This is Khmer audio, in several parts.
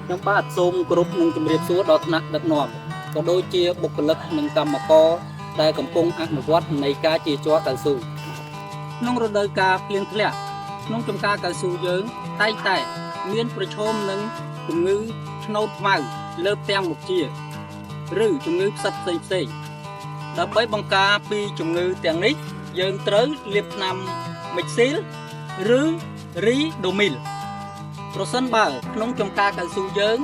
ខ្ញុំបាទសូមគោរពនឹងជម្រាបសួរដល់ថ្នាក់ដឹកនាំក៏ដូចជាបុគ្គលិកនិងកម្មករដែលកំពុងអនុវត្តនៃការជាជ័រកៅស៊ូក្នុងរដូវកាលភ្លៀងធ្លាក់ក្នុងចំការកៅស៊ូយើងតែងតែមានប្រឈមនឹងជំងឺឆ្នោតខ្មៅលើផ្ទាំងមុខជាឬជំងឺផ្សិតផ្សេងដើម្បីបង្ការពីជំងឺទាំងនេះយើងត្រូវលាបថ្នាំមិចស៊ីលឬរីដូមីលប្រសិនបើក្នុងចំការកៅស៊ូយើង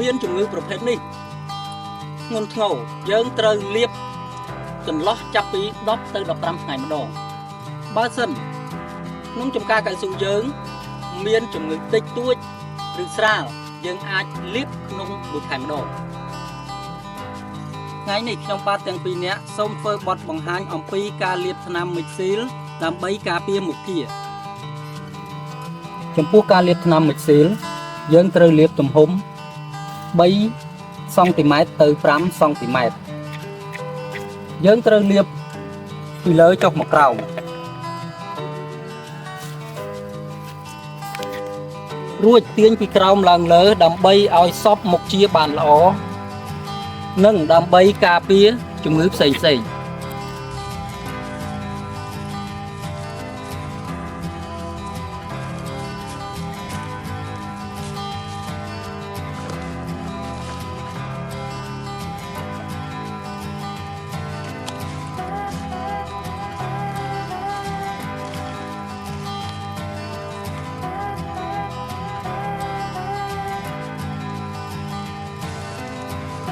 មានជំងឺប្រភេទនេះធ្ងន់ធ្ងរយើងត្រូវលាបចន្លោះចាប់ពី10ទៅ15ថ្ងៃម្ដងបើសិនក្នុងចំការកៅស៊ូយើងមានជំងឺតិចតួចឬស្រាលយើងអាចលាបក្នុងមួយខែម្ដងថ្ងៃនេះខ្ញុំបាទទាំងពីរនាក់សូមធ្វើបទបង្ហាញអំពីការលាបថ្នាំមិចស៊ីលដើម្បីការពារមុខគាចំពោះការលាបថ្នាំមិចស៊ីលយើងត្រូវលាបទំហំ3សង់ទីម៉ែត្រទៅ5សង់ទីម៉ែត្រយើងត្រូវលាបពីលើចុះមកក្រោមរួចទាញពីក្រោមឡើងលើដើម្បីឲ្យសព្វមុខជាបានល្អនិងដើម្បីការពារជំងឺផ្សេងៗ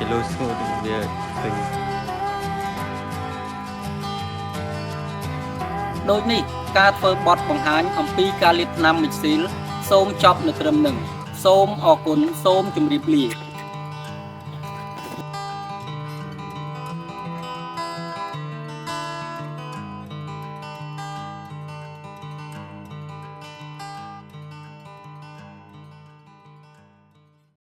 ជាលុយស្ងួតវាពេញដូចនេះការធ្វើបទបង្ហាញអំពីការលាបថ្នាំមិចស៊ីលសូមចប់នៅត្រឹមនេះសូមអរគុណសូមជម្រាបលា